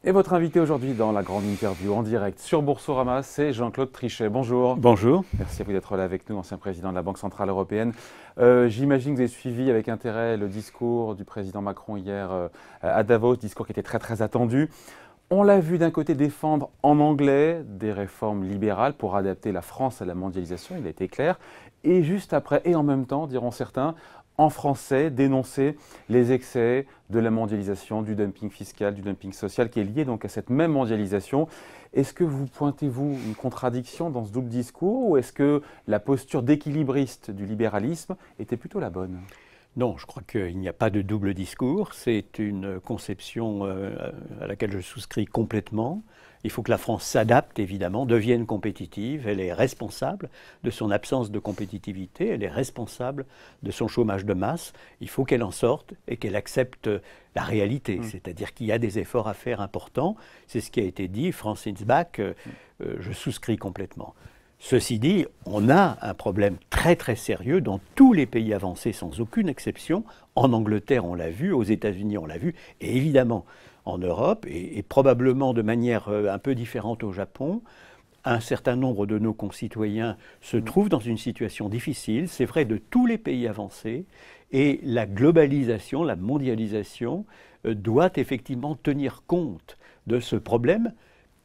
Et votre invité aujourd'hui dans la grande interview en direct sur Boursorama, c'est Jean-Claude Trichet. Bonjour. Bonjour. Merci à vous d'être là avec nous, ancien président de la Banque Centrale Européenne. J'imagine que vous avez suivi avec intérêt le discours du président Macron hier à Davos, discours qui était très très attendu. On l'a vu d'un côté défendre en anglais des réformes libérales pour adapter la France à la mondialisation, il a été clair. Et juste après, et en même temps, diront certains, en français, dénoncer les excès de la mondialisation, du dumping fiscal, du dumping social qui est lié donc à cette même mondialisation. Est-ce que vous pointez-vous une contradiction dans ce double discours ou est-ce que la posture d'équilibriste du libéralisme était plutôt la bonne ? Non, je crois qu'il n'y a pas de double discours. C'est une conception à laquelle je souscris complètement. Il faut que la France s'adapte, évidemment, devienne compétitive. Elle est responsable de son absence de compétitivité. Elle est responsable de son chômage de masse. Il faut qu'elle en sorte et qu'elle accepte la réalité. C'est-à-dire qu'il y a des efforts à faire importants. C'est ce qui a été dit. Francis Bach, je souscris complètement. Ceci dit, on a un problème très très sérieux dans tous les pays avancés sans aucune exception. En Angleterre, on l'a vu, aux États-Unis, on l'a vu, et évidemment en Europe, et probablement de manière un peu différente au Japon. Un certain nombre de nos concitoyens se trouvent dans une situation difficile, c'est vrai de tous les pays avancés, et la globalisation, la mondialisation doit effectivement tenir compte de ce problème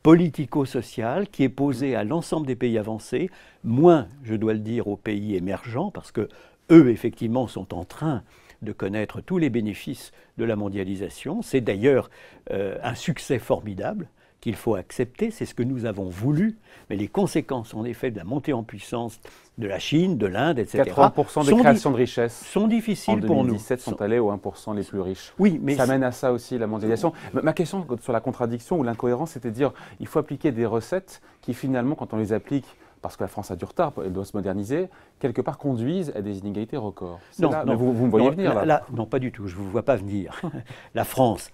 politico-social qui est posé à l'ensemble des pays avancés, moins, je dois le dire, aux pays émergents, parce que eux, effectivement, sont en train de connaître tous les bénéfices de la mondialisation. C'est d'ailleurs un succès formidable qu'il faut accepter, c'est ce que nous avons voulu, mais les conséquences, en effet, de la montée en puissance de la Chine, de l'Inde, etc., 80% des créations de richesses sont difficiles pour nous. En 2017 sont allées aux 1% les plus riches. Oui, mais ça mène à ça aussi, la mondialisation. Ma question sur la contradiction ou l'incohérence, c'était de dire il faut appliquer des recettes qui, finalement, quand on les applique, parce que la France a du retard, elle doit se moderniser, quelque part conduisent à des inégalités records. Non, là, non, vous me voyez venir là. Non, pas du tout, je ne vous vois pas venir. La France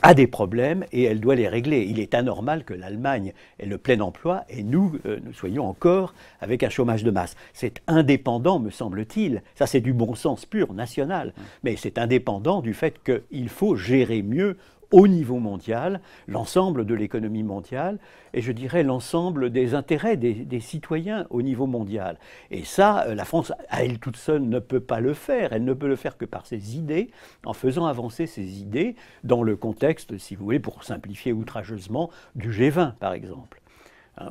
a des problèmes et elle doit les régler. Il est anormal que l'Allemagne ait le plein emploi et nous soyons encore avec un chômage de masse. C'est indépendant, me semble-t-il. Ça, c'est du bon sens pur, national. Mais c'est indépendant du fait qu'il faut gérer mieux au niveau mondial, l'ensemble de l'économie mondiale, et je dirais l'ensemble des intérêts des citoyens au niveau mondial. Et ça, la France, à elle toute seule, ne peut pas le faire. Elle ne peut le faire que par ses idées, en faisant avancer ses idées dans le contexte, si vous voulez, pour simplifier outrageusement, du G20, par exemple.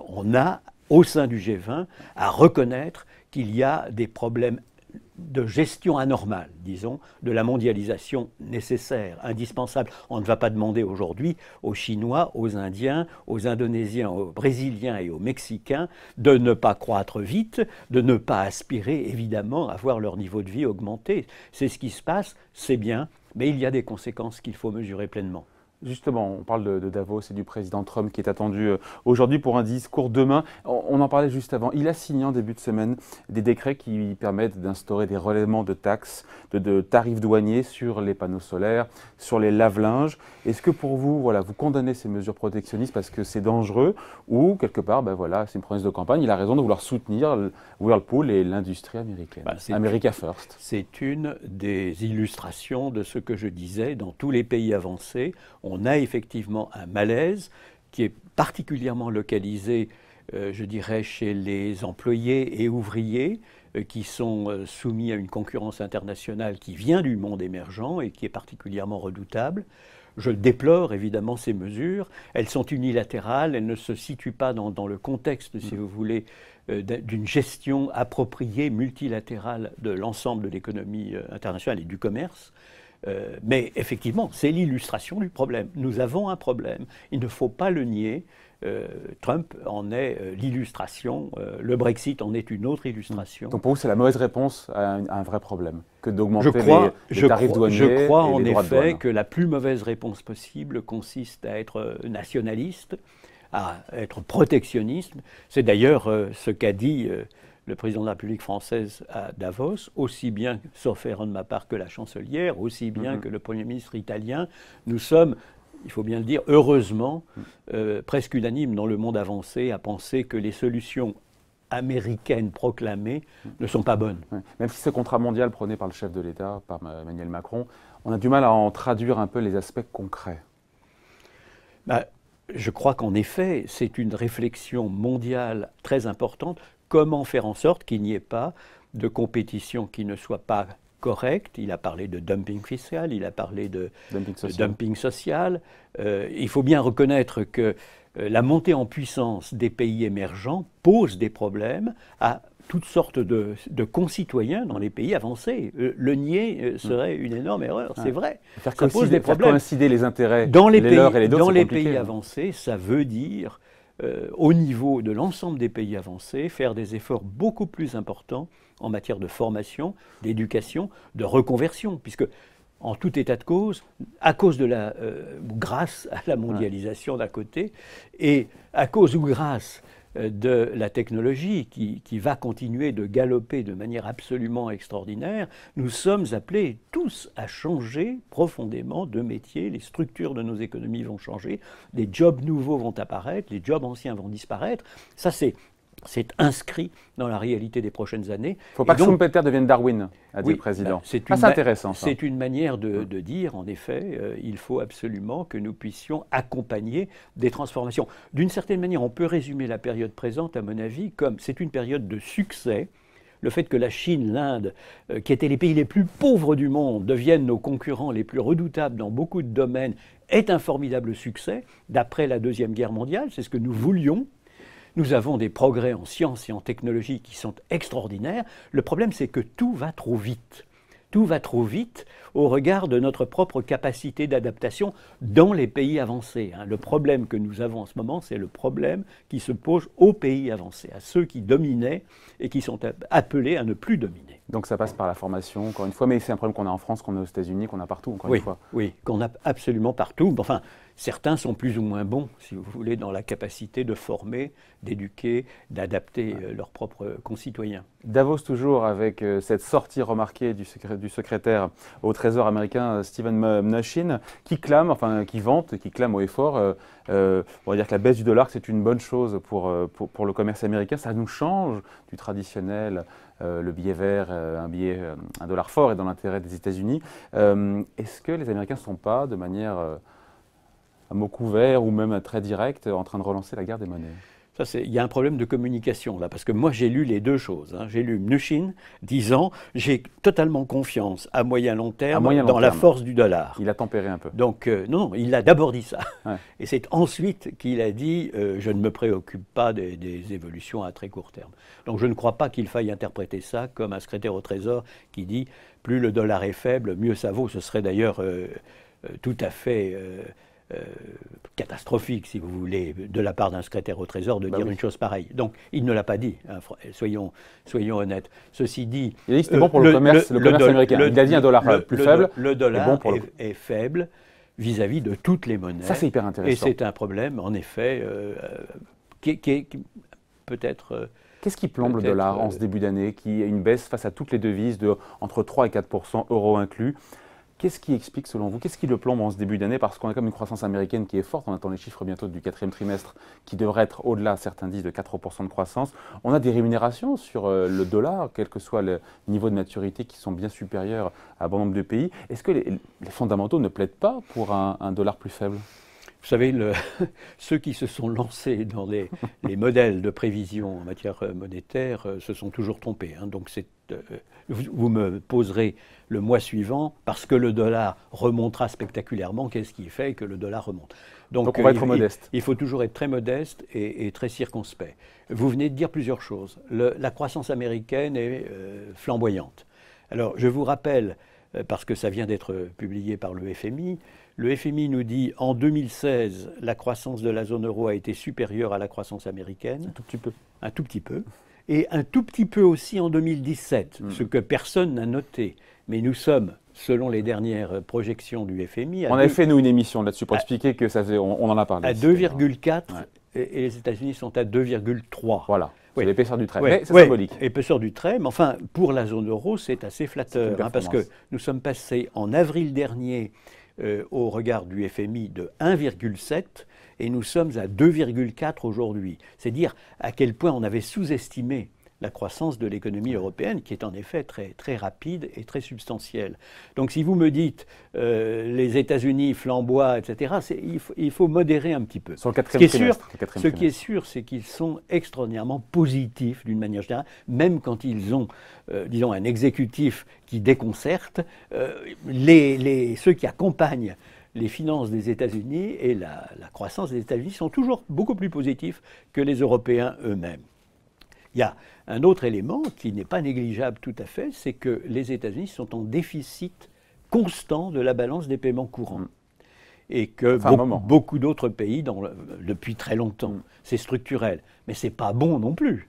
On a, au sein du G20, à reconnaître qu'il y a des problèmes de gestion anormale, disons, de la mondialisation nécessaire, indispensable. On ne va pas demander aujourd'hui aux Chinois, aux Indiens, aux Indonésiens, aux Brésiliens et aux Mexicains de ne pas croître vite, de ne pas aspirer évidemment à voir leur niveau de vie augmenter. C'est ce qui se passe, c'est bien, mais il y a des conséquences qu'il faut mesurer pleinement. Justement, on parle de Davos et du président Trump qui est attendu aujourd'hui pour un discours demain. On en parlait juste avant. Il a signé en début de semaine des décrets qui permettent d'instaurer des relèvements de taxes, de tarifs douaniers sur les panneaux solaires, sur les lave-linges. Est-ce que pour vous, voilà, vous condamnez ces mesures protectionnistes parce que c'est dangereux ou quelque part, voilà, c'est une promesse de campagne, il a raison de vouloir soutenir Whirlpool et l'industrie américaine. America First. C'est une des illustrations de ce que je disais dans tous les pays avancés. On a effectivement un malaise qui est particulièrement localisé, je dirais, chez les employés et ouvriers qui sont soumis à une concurrence internationale qui vient du monde émergent et qui est particulièrement redoutable. Je déplore évidemment ces mesures. Elles sont unilatérales, elles ne se situent pas dans le contexte, si vous voulez, d'une gestion appropriée, multilatérale de l'ensemble de l'économie internationale et du commerce. Mais effectivement, c'est l'illustration du problème. Nous avons un problème. Il ne faut pas le nier. Trump en est l'illustration. Le Brexit en est une autre illustration. Donc pour vous, c'est la mauvaise réponse à un vrai problème que d'augmenter les tarifs douaniers Je crois et en les droits de douane. effet que la plus mauvaise réponse possible consiste à être nationaliste, à être protectionniste. C'est d'ailleurs ce qu'a dit le président de la République française à Davos, aussi bien, sauf erreur de ma part, que la chancelière, aussi bien que le Premier ministre italien. Nous sommes, il faut bien le dire, heureusement, presque unanimes dans le monde avancé à penser que les solutions américaines proclamées ne sont pas bonnes. Ouais. Même si ce contrat mondial prôné par le chef de l'État, par Emmanuel Macron, on a du mal à en traduire un peu les aspects concrets. Je crois qu'en effet, c'est une réflexion mondiale très importante. Comment faire en sorte qu'il n'y ait pas de compétition qui ne soit pas correcte. Il a parlé de dumping fiscal, il a parlé de dumping social. Il faut bien reconnaître que la montée en puissance des pays émergents pose des problèmes à toutes sortes de concitoyens dans les pays avancés. Le nier serait une énorme erreur, c'est vrai. Ça pose des problèmes. Faire coïncider les intérêts, les leurs et les d'autres, dans les pays avancés, ça veut dire, au niveau de l'ensemble des pays avancés, faire des efforts beaucoup plus importants en matière de formation, d'éducation, de reconversion, puisque en tout état de cause, à cause de grâce à la mondialisation d'un côté, et à cause ou grâce de la technologie qui va continuer de galoper de manière absolument extraordinaire, nous sommes appelés tous à changer profondément de métier, les structures de nos économies vont changer, des jobs nouveaux vont apparaître, les jobs anciens vont disparaître. Ça, c'est inscrit dans la réalité des prochaines années. Il ne faut pas que Schumpeter devienne Darwin, a dit le président. C'est intéressant. C'est une manière de dire, en effet, il faut absolument que nous puissions accompagner des transformations. D'une certaine manière, on peut résumer la période présente, à mon avis, comme c'est une période de succès. Le fait que la Chine, l'Inde, qui étaient les pays les plus pauvres du monde, deviennent nos concurrents les plus redoutables dans beaucoup de domaines, est un formidable succès. D'après la Deuxième Guerre mondiale, c'est ce que nous voulions. Nous avons des progrès en sciences et en technologie qui sont extraordinaires. Le problème, c'est que tout va trop vite. Tout va trop vite au regard de notre propre capacité d'adaptation dans les pays avancés. Le problème que nous avons en ce moment, c'est le problème qui se pose aux pays avancés, à ceux qui dominaient et qui sont appelés à ne plus dominer. Donc ça passe par la formation, encore une fois, mais c'est un problème qu'on a en France, qu'on a aux États-Unis, qu'on a partout, encore une fois. Oui, qu'on a absolument partout. Enfin, certains sont plus ou moins bons, si vous voulez, dans la capacité de former, d'éduquer, d'adapter leurs propres concitoyens. Davos toujours avec cette sortie remarquée du secrétaire au Trésor américain Steven Mnuchin, qui clame, enfin qui vante, qui clame haut et fort, on va dire que la baisse du dollar c'est une bonne chose pour le commerce américain, ça nous change du traditionnel, le billet vert, un dollar fort est dans l'intérêt des États-Unis. Est-ce que les Américains ne sont pas, de manière à mot couvert ou même très directe, en train de relancer la guerre des monnaies ? Il y a un problème de communication là, parce que moi j'ai lu les deux choses. J'ai lu Mnuchin disant j'ai totalement confiance à moyen long terme dans la force du dollar. Il a tempéré un peu. Donc non, il a d'abord dit ça. Ouais. Et c'est ensuite qu'il a dit je ne me préoccupe pas des évolutions à très court terme. Donc je ne crois pas qu'il faille interpréter ça comme un secrétaire au Trésor qui dit plus le dollar est faible, mieux ça vaut. Ce serait d'ailleurs tout à fait catastrophique, si vous voulez, de la part d'un secrétaire au Trésor de dire une chose pareille. Donc, il ne l'a pas dit, soyons honnêtes. Ceci dit... Il a dit que c'était bon pour le commerce américain. Il a dit un dollar plus faible. Le dollar est faible vis-à-vis de toutes les monnaies. Ça, c'est hyper intéressant. Et c'est un problème, en effet, qui peut-être... Qu'est-ce qui plombe le dollar en ce début d'année, qui a une baisse face à toutes les devises de entre 3 et 4%, euros inclus? Qu'est-ce qui explique selon vous, qu'est-ce qui le plombe en ce début d'année? Parce qu'on a comme une croissance américaine qui est forte, on attend les chiffres bientôt du 4e trimestre qui devraient être au-delà, certains disent, de 4% de croissance. On a des rémunérations sur le dollar, quel que soit le niveau de maturité, qui sont bien supérieurs à bon nombre de pays. Est-ce que les fondamentaux ne plaident pas pour un dollar plus faible? Vous savez, ceux qui se sont lancés dans les modèles de prévision en matière monétaire se sont toujours trompés. Donc vous me poserez le mois suivant, parce que le dollar remontera spectaculairement, qu'est-ce qui fait que le dollar remonte? Donc on va être modeste. Il faut toujours être très modeste et très circonspect. Vous venez de dire plusieurs choses. La croissance américaine est flamboyante. Alors je vous rappelle, parce que ça vient d'être publié par le FMI nous dit en 2016, la croissance de la zone euro a été supérieure à la croissance américaine. Un tout petit peu. Un tout petit peu. Et un tout petit peu aussi en 2017, ce que personne n'a noté. Mais nous sommes, selon les dernières projections du FMI... On avait fait, nous, une émission là-dessus pour expliquer que ça faisait, on en a parlé. À 2,4 et les États-Unis sont à 2,3. Voilà. C'est l'épaisseur du trait, mais c'est symbolique. Épaisseur du trait, mais enfin, pour la zone euro, c'est assez flatteur. Parce que nous sommes passés en avril dernier au regard du FMI de 1,7 et nous sommes à 2,4 aujourd'hui. C'est dire à quel point on avait sous-estimé la croissance de l'économie européenne, qui est en effet très, très rapide et très substantielle. Donc si vous me dites les États-Unis flamboient, etc., il faut modérer un petit peu. Sur le quatrième trimestre. Ce qui est sûr, c'est qu'ils sont extraordinairement positifs d'une manière générale, même quand ils ont, disons, un exécutif qui déconcerte. Ceux qui accompagnent les finances des États-Unis et la croissance des États-Unis sont toujours beaucoup plus positifs que les Européens eux-mêmes. Il y a un autre élément qui n'est pas négligeable tout à fait, c'est que les États-Unis sont en déficit constant de la balance des paiements courants. Et que beaucoup d'autres pays, depuis très longtemps, c'est structurel. Mais ce n'est pas bon non plus.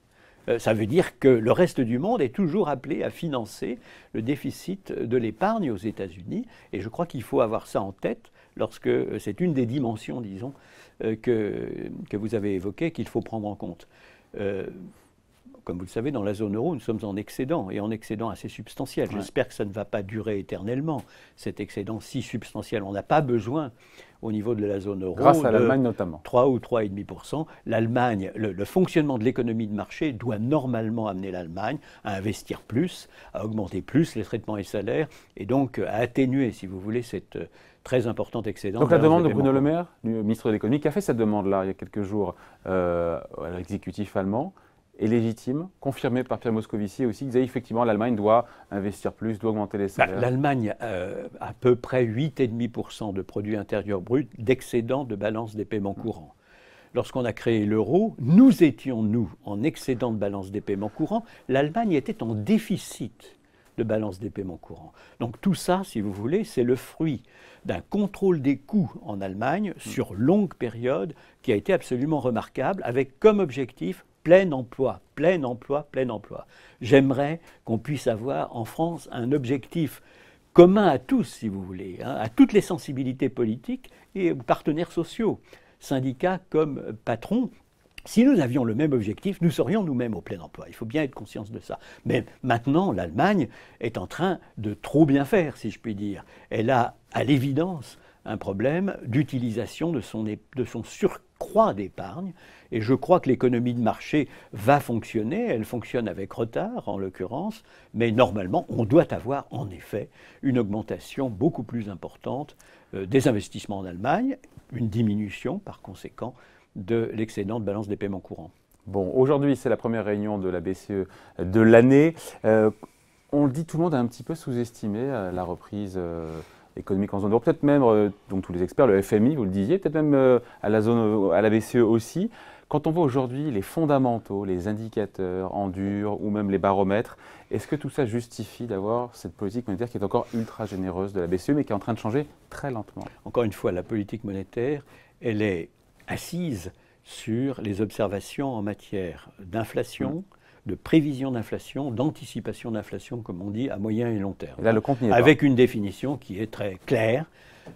Ça veut dire que le reste du monde est toujours appelé à financer le déficit de l'épargne aux États-Unis. Et je crois qu'il faut avoir ça en tête lorsque c'est une des dimensions, disons, que vous avez évoquées, qu'il faut prendre en compte. Comme vous le savez, dans la zone euro, nous sommes en excédent, et en excédent assez substantiel. Ouais. J'espère que ça ne va pas durer éternellement, cet excédent si substantiel. On n'a pas besoin, au niveau de la zone euro, grâce à l'Allemagne notamment, 3 ou 3,5%. L'Allemagne, le fonctionnement de l'économie de marché doit normalement amener l'Allemagne à investir plus, à augmenter plus les traitements et salaires, et donc à atténuer, si vous voulez, cette très importante excédent. Donc la demande de Bruno Le Maire, du ministre de l'économie, qui a fait cette demande-là il y a quelques jours à l'exécutif allemand, est légitime, confirmé par Pierre Moscovici aussi, qui disait effectivement l'Allemagne doit investir plus, doit augmenter les salaires. L'Allemagne a à peu près 8,5% de produit intérieur brut d'excédent de balance des paiements courants. Lorsqu'on a créé l'euro, nous étions, en excédent de balance des paiements courants. L'Allemagne était en déficit de balance des paiements courants. Donc tout ça, si vous voulez, c'est le fruit d'un contrôle des coûts en Allemagne sur longue période qui a été absolument remarquable, avec comme objectif plein emploi, plein emploi, plein emploi. J'aimerais qu'on puisse avoir en France un objectif commun à tous, si vous voulez, à toutes les sensibilités politiques et aux partenaires sociaux, syndicats comme patrons. Si nous avions le même objectif, nous serions nous-mêmes au plein emploi. Il faut bien être conscient de ça. Mais maintenant, l'Allemagne est en train de trop bien faire, si je puis dire. Elle a, à l'évidence, un problème d'utilisation de son surcroît d'épargne. Et je crois que l'économie de marché va fonctionner. Elle fonctionne avec retard, en l'occurrence. Mais normalement, on doit avoir, en effet, une augmentation beaucoup plus importante des investissements en Allemagne, une diminution, par conséquent, de l'excédent de balance des paiements courants. Bon, aujourd'hui, c'est la première réunion de la BCE de l'année. On le dit, tout le monde a un petit peu sous-estimé la reprise économique en zone euro, peut-être même, donc tous les experts, le FMI, vous le disiez, peut-être même à la BCE aussi. Quand on voit aujourd'hui les fondamentaux, les indicateurs en dur ou même les baromètres, est-ce que tout ça justifie d'avoir cette politique monétaire qui est encore ultra généreuse de la BCE, mais qui est en train de changer très lentement? Encore une fois, la politique monétaire, elle est assise sur les observations en matière d'inflation, de prévision d'inflation, d'anticipation d'inflation, comme on dit, à moyen et long terme. Et là, le compte n'y est pas. Avec une définition qui est très claire,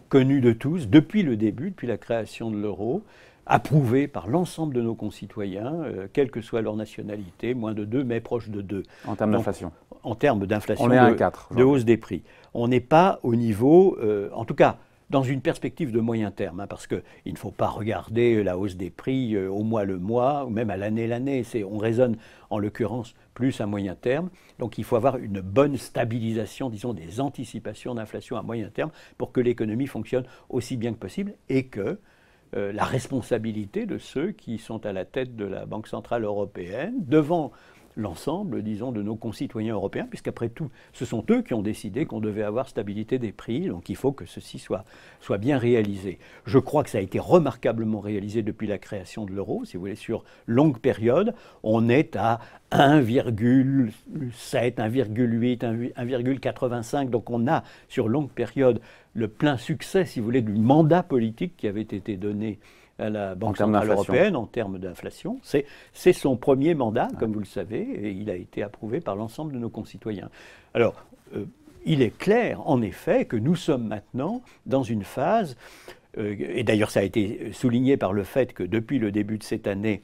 connue de tous, depuis le début, depuis la création de l'euro, approuvée par l'ensemble de nos concitoyens, quelle que soit leur nationalité, moins de 2, mais proche de 2. En termes d'inflation. En termes d'inflation, on est à 4, de hausse des prix. On n'est pas au niveau, en tout cas, dans une perspective de moyen terme, parce qu'il ne faut pas regarder la hausse des prix au mois le mois, ou même à l'année l'année. On raisonne en l'occurrence plus à moyen terme. Donc il faut avoir une bonne stabilisation, disons, des anticipations d'inflation à moyen terme pour que l'économie fonctionne aussi bien que possible et que la responsabilité de ceux qui sont à la tête de la Banque Centrale Européenne devant l'ensemble, disons, de nos concitoyens européens, puisqu'après tout, ce sont eux qui ont décidé qu'on devait avoir stabilité des prix, donc il faut que ceci soit bien réalisé. Je crois que ça a été remarquablement réalisé depuis la création de l'euro, si vous voulez, sur longue période. On est à 1,7, 1,8, 1,85, donc on a, sur longue période, le plein succès, si vous voulez, du mandat politique qui avait été donné à la Banque Centrale Européenne en termes d'inflation. C'est son premier mandat, comme vous le savez, et il a été approuvé par l'ensemble de nos concitoyens. Alors, il est clair, en effet, que nous sommes maintenant dans une phase, et d'ailleurs ça a été souligné par le fait que depuis le début de cette année,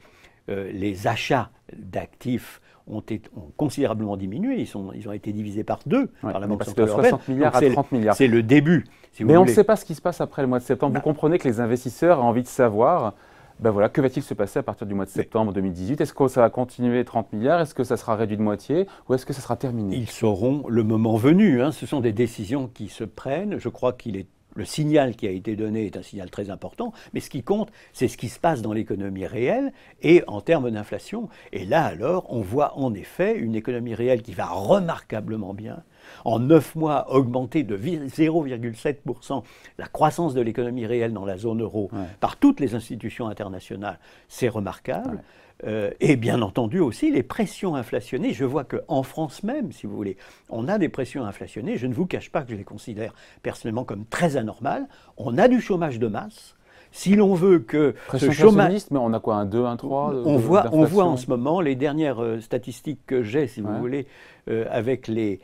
les achats d'actifs ont considérablement diminué. Ils ont été divisés par 2 par la Banque Centrale Européenne. 60 milliards à 30 milliards. C'est le début. Mais on ne sait pas ce qui se passe après le mois de septembre. Vous comprenez que les investisseurs ont envie de savoir Ben voilà, que va-t-il se passer à partir du mois de septembre 2018? Est-ce que ça va continuer 30 milliards? Est-ce que ça sera réduit de moitié? Ou est-ce que ça sera terminé? Ils sauront le moment venu. Ce sont des décisions qui se prennent. Je crois le signal qui a été donné est un signal très important, mais ce qui compte, c'est ce qui se passe dans l'économie réelle et en termes d'inflation. Et là, alors, on voit en effet une économie réelle qui va remarquablement bien. En 9 mois, augmenter de 0,7% la croissance de l'économie réelle dans la zone euro par toutes les institutions internationales, c'est remarquable. Et bien entendu aussi les pressions inflationnées. Je vois qu'en France même, si vous voulez, on a des pressions inflationnées. Je ne vous cache pas que je les considère personnellement comme très anormales. On a du chômage de masse. Si l'on veut que ce chômage... Mais on a quoi, un 2, un 3 on voit en ce moment les dernières statistiques que j'ai, si vous voulez, avec les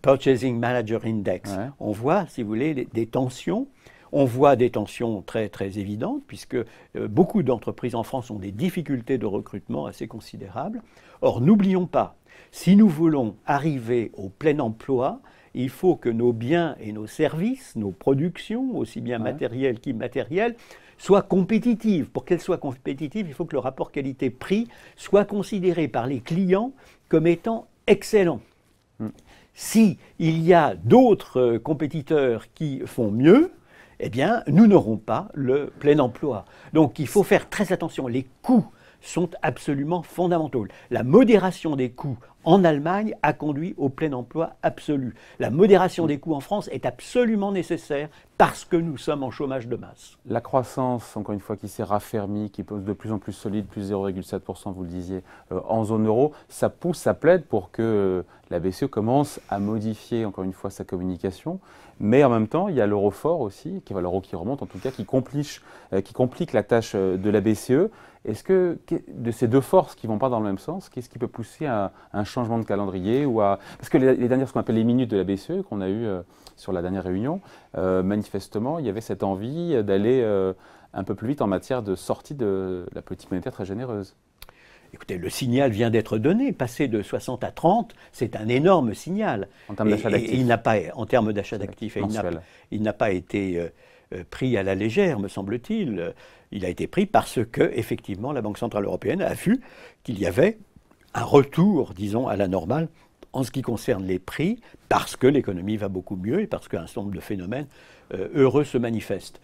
Purchasing Manager Index. On voit, si vous voulez, des tensions. On voit des tensions très, très évidentes, puisque beaucoup d'entreprises en France ont des difficultés de recrutement assez considérables. Or, n'oublions pas, si nous voulons arriver au plein emploi, il faut que nos biens et nos services, nos productions, aussi bien matérielles qu'immatérielles, soient compétitives. Pour qu'elles soient compétitives, il faut que le rapport qualité-prix soit considéré par les clients comme étant excellent. Si il y a d'autres compétiteurs qui font mieux, eh bien, nous n'aurons pas le plein emploi. Donc, il faut faire très attention. Les coûts sont absolument fondamentaux. La modération des coûts en Allemagne a conduit au plein emploi absolu. La modération des coûts en France est absolument nécessaire parce que nous sommes en chômage de masse. La croissance, encore une fois, qui s'est raffermie, qui est de plus en plus solide, plus 0,7%, vous le disiez, en zone euro, ça pousse, ça plaide pour que la BCE commence à modifier, encore une fois, sa communication. Mais en même temps, il y a l'euro fort aussi, l'euro qui remonte, en tout cas, qui complique la tâche de la BCE. Est-ce que, de ces deux forces qui ne vont pas dans le même sens, qu'est-ce qui peut pousser à un changement de calendrier Parce que les dernières, ce qu'on appelle les minutes de la BCE, qu'on a eues sur la dernière réunion, manifestement, il y avait cette envie d'aller un peu plus vite en matière de sortie de la politique monétaire très généreuse. Écoutez, le signal vient d'être donné. Passer de 60 à 30, c'est un énorme signal. En termes d'achat d'actifs. Il n'a pas, en termes d'achat d'actifs, il n'a pas été pris à la légère, me semble-t-il. Il a été pris parce que, effectivement, la Banque centrale européenne a vu qu'il y avait un retour, disons, à la normale en ce qui concerne les prix, parce que l'économie va beaucoup mieux et parce qu'un certain nombre de phénomènes heureux se manifestent.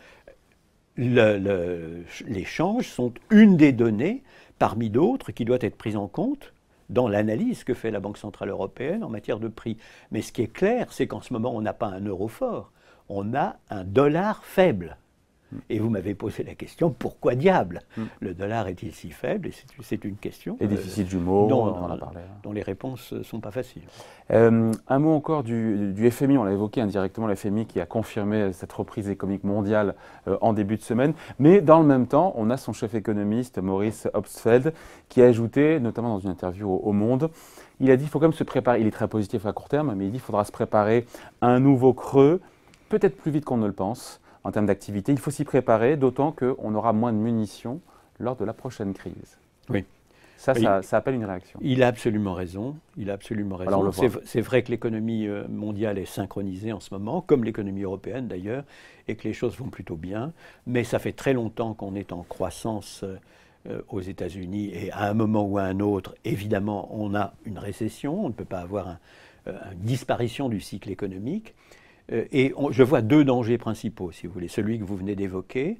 Les changes sont une des données parmi d'autres qui doit être prise en compte dans l'analyse que fait la Banque centrale européenne en matière de prix. Mais ce qui est clair, c'est qu'en ce moment, on n'a pas un euro fort, on a un dollar faible. Et vous m'avez posé la question, pourquoi diable le dollar est-il si faible? Et c'est une question les déficits jumeaux, on en a parlé. Dont les réponses ne sont pas faciles. Un mot encore du FMI, on l'a évoqué indirectement, le FMI qui a confirmé cette reprise économique mondiale en début de semaine. Mais dans le même temps, on a son chef économiste, Maurice Obstfeld, qui a ajouté, notamment dans une interview au Monde, il a dit qu'il faut quand même se préparer, il est très positif à court terme, mais il dit qu'il faudra se préparer à un nouveau creux, peut-être plus vite qu'on ne le pense. En termes d'activité, il faut s'y préparer, d'autant qu'on aura moins de munitions lors de la prochaine crise. Oui. Ça appelle une réaction. Il a absolument raison. Alors, c'est vrai que l'économie mondiale est synchronisée en ce moment, comme l'économie européenne d'ailleurs, et que les choses vont plutôt bien. Mais ça fait très longtemps qu'on est en croissance aux États-Unis, et à un moment ou à un autre, évidemment, on a une récession. On ne peut pas avoir une disparition du cycle économique. Et je vois deux dangers principaux, si vous voulez. Celui que vous venez d'évoquer,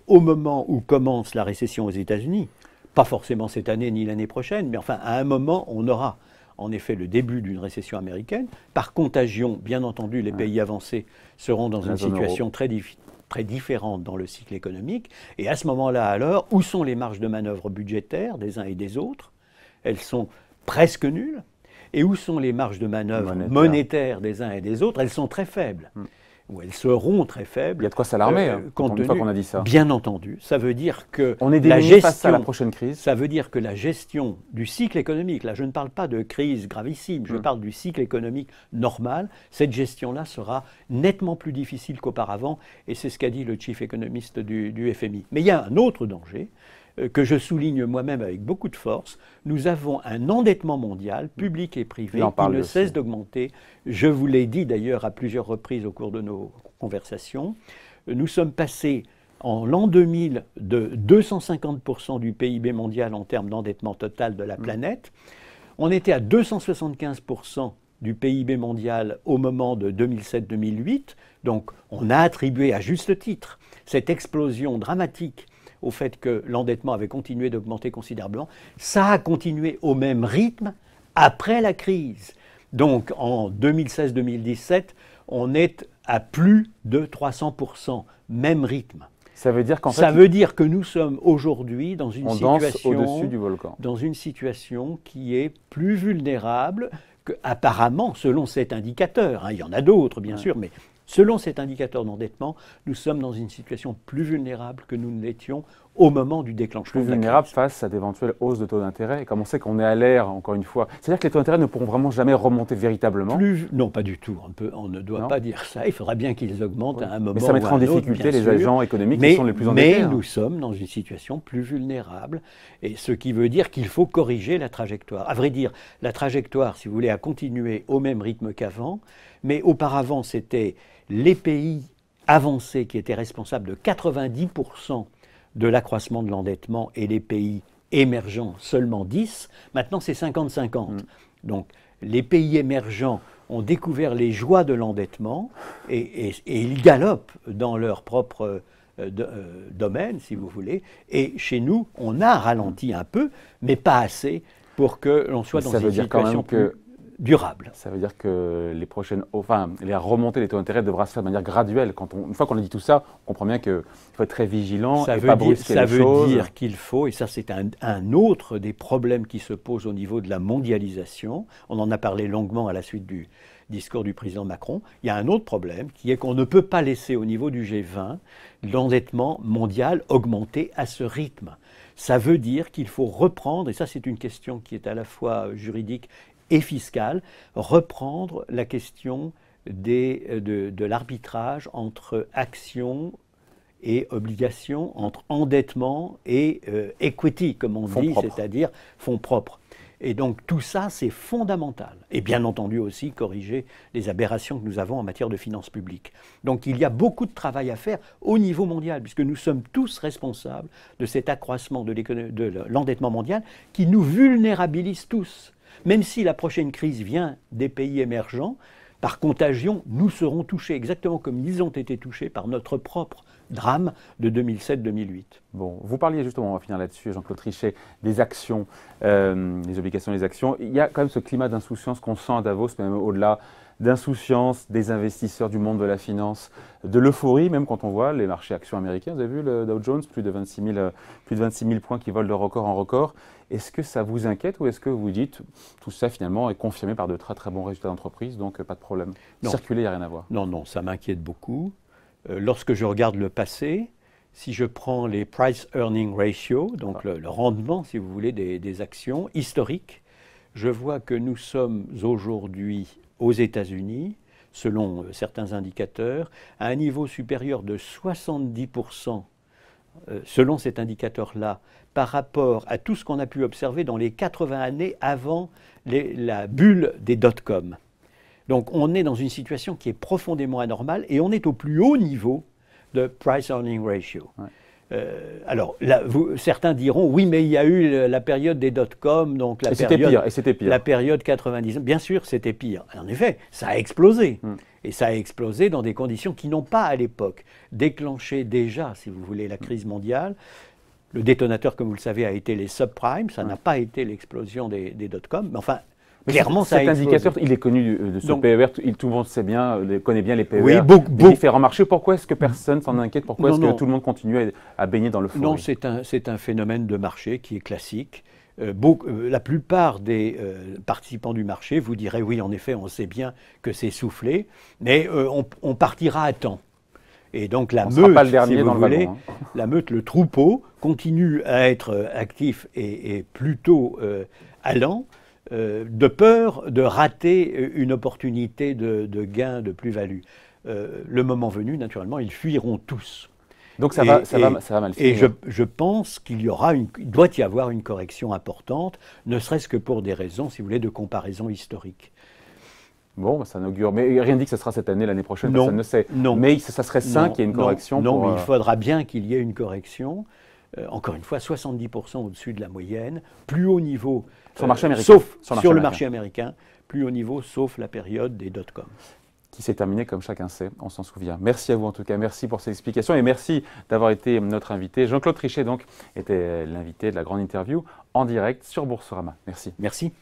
au moment où commence la récession aux États-Unis, pas forcément cette année ni l'année prochaine, mais enfin à un moment, on aura en effet le début d'une récession américaine. Par contagion, bien entendu, les pays avancés seront dans une situation très différente dans le cycle économique. Et à ce moment-là, alors, où sont les marges de manœuvre budgétaires des uns et des autres? Elles sont presque nulles. Et où sont les marges de manœuvre monétaires des uns et des autres? Elles sont très faibles. Ou elles seront très faibles. Il y a de quoi s'alarmer, une fois qu'on a dit ça. Bien entendu. Ça veut dire que on est démunis face à la prochaine crise. Ça veut dire que la gestion du cycle économique, là je ne parle pas de crise gravissime, je parle du cycle économique normal, cette gestion-là sera nettement plus difficile qu'auparavant, et c'est ce qu'a dit le chief économiste du FMI. Mais il y a un autre danger, que je souligne moi-même avec beaucoup de force. Nous avons un endettement mondial, public et privé, qui ne cesse d'augmenter. Je vous l'ai dit d'ailleurs à plusieurs reprises au cours de nos conversations. Nous sommes passés en l'an 2000 de 250% du PIB mondial en termes d'endettement total de la planète. On était à 275% du PIB mondial au moment de 2007-2008. Donc on a attribué à juste titre cette explosion dramatique au fait que l'endettement avait continué d'augmenter considérablement. Ça a continué au même rythme après la crise. Donc en 2016-2017, on est à plus de 300%, même rythme. Ça veut dire qu'en fait, ça veut dire que nous sommes aujourd'hui dans une situation au-dessus du volcan. Dans une situation qui est plus vulnérable que, apparemment, selon cet indicateur. Il y en a d'autres, bien sûr, mais selon cet indicateur d'endettement, nous sommes dans une situation plus vulnérable que nous ne l'étions au moment du déclenchement de la crise. Plus vulnérable face à d'éventuelles hausses de taux d'intérêt. Et comme on sait qu'on est à l'ère, encore une fois, c'est-à-dire que les taux d'intérêt ne pourront vraiment jamais remonter véritablement. Non, pas du tout. On ne doit pas dire ça. Il faudra bien qu'ils augmentent à un moment. Mais ça mettra en difficulté les agents économiques qui sont les plus endettés. Mais nous sommes dans une situation plus vulnérable, et ce qui veut dire qu'il faut corriger la trajectoire. À vrai dire, la trajectoire, si vous voulez, a continué au même rythme qu'avant, mais auparavant, c'était les pays avancés qui étaient responsables de 90% de l'accroissement de l'endettement et les pays émergents seulement 10%. Maintenant, c'est 50-50. Donc, les pays émergents ont découvert les joies de l'endettement et ils galopent dans leur propre domaine, si vous voulez. Et chez nous, on a ralenti un peu, mais pas assez pour que l'on soit dans une situation plus durable. Ça veut dire que les remontées des taux d'intérêt devra se faire de manière graduelle. Une fois qu'on a dit tout ça, on comprend bien qu'il faut être très vigilant et pas brusquer les choses. Ça veut dire qu'il faut, et ça c'est un autre des problèmes qui se posent au niveau de la mondialisation, on en a parlé longuement à la suite du discours du président Macron, il y a un autre problème qui est qu'on ne peut pas laisser au niveau du G20 l'endettement mondial augmenter à ce rythme. Ça veut dire qu'il faut reprendre, et ça c'est une question qui est à la fois juridique et fiscale, reprendre la question de l'arbitrage entre actions et obligations, entre endettement et equity, comme on dit, c'est-à-dire fonds propres. Et donc tout ça, c'est fondamental. Et bien entendu aussi corriger les aberrations que nous avons en matière de finances publiques. Donc il y a beaucoup de travail à faire au niveau mondial, puisque nous sommes tous responsables de cet accroissement de l'endettement mondial qui nous vulnérabilise tous. Même si la prochaine crise vient des pays émergents, par contagion, nous serons touchés, exactement comme ils ont été touchés par notre propre drame de 2007-2008. Bon, vous parliez justement, on va finir là-dessus, Jean-Claude Trichet, des actions, des obligations des actions. Il y a quand même ce climat d'insouciance qu'on sent à Davos, même au-delà d'insouciance des investisseurs du monde de la finance, de l'euphorie, même quand on voit les marchés actions américains. Vous avez vu le Dow Jones, plus de 26 000 points qui volent de record en record. Est-ce que ça vous inquiète ou est-ce que vous dites tout ça finalement est confirmé par de très très bons résultats d'entreprise, donc pas de problème? Circuler, il n'y a rien à voir. Non, ça m'inquiète beaucoup. Lorsque je regarde le passé, si je prends les price earning ratio, donc le rendement, si vous voulez, des actions historiques, je vois que nous sommes aujourd'hui aux États-Unis, selon certains indicateurs, à un niveau supérieur de 70%, selon cet indicateur-là, par rapport à tout ce qu'on a pu observer dans les 80 années avant la bulle des dot-com. Donc on est dans une situation qui est profondément anormale et on est au plus haut niveau de price earning ratio. Ouais. Alors, là, certains diront, oui, mais il y a eu la période des dot-com, donc c'était pire. La période 90. Bien sûr, c'était pire. En effet, ça a explosé. Et ça a explosé dans des conditions qui n'ont pas, à l'époque, déclenché déjà, si vous voulez, la crise mondiale. Le détonateur, comme vous le savez, a été les subprimes. Ça n'a pas été l'explosion des dot-com. Mais enfin, clairement, ça a explosé. Cet indicateur, il est connu de ce PER, tout le monde sait bien, connaît bien les PER des différents marchés. Pourquoi est-ce que personne s'en inquiète? Pourquoi est-ce que tout le monde continue à baigner dans l'euphorie? Non, c'est un phénomène de marché qui est classique. La plupart des participants du marché vous diraient, oui, en effet, on sait bien que c'est soufflé, mais on partira à temps. Et donc la meute, pas le dernier si vous dans voulez, le wagon, la meute, le troupeau, continue à être actif et plutôt allant, de peur de rater une opportunité de gain, de plus-value. Le moment venu, naturellement, ils fuiront tous. Donc ça va mal finir. Et je pense qu'il doit y avoir une correction importante, ne serait-ce que pour des raisons, si vous voulez, de comparaison historique. Bon, bah, ça inaugure. Mais rien ne dit que ce sera cette année, l'année prochaine, Non, personne ne sait. non. Mais ça serait sain qu'il y ait une correction. Non, pour, mais il faudra bien qu'il y ait une correction. Encore une fois, 70% au-dessus de la moyenne, plus haut niveau, sur le marché américain. sauf sur le marché américain, plus haut niveau, sauf la période des dot-com. Qui s'est terminée, comme chacun sait, on s'en souvient. Merci à vous en tout cas, merci pour ces explications et merci d'avoir été notre invité. Jean-Claude Trichet donc était l'invité de la grande interview en direct sur Boursorama. Merci. Merci.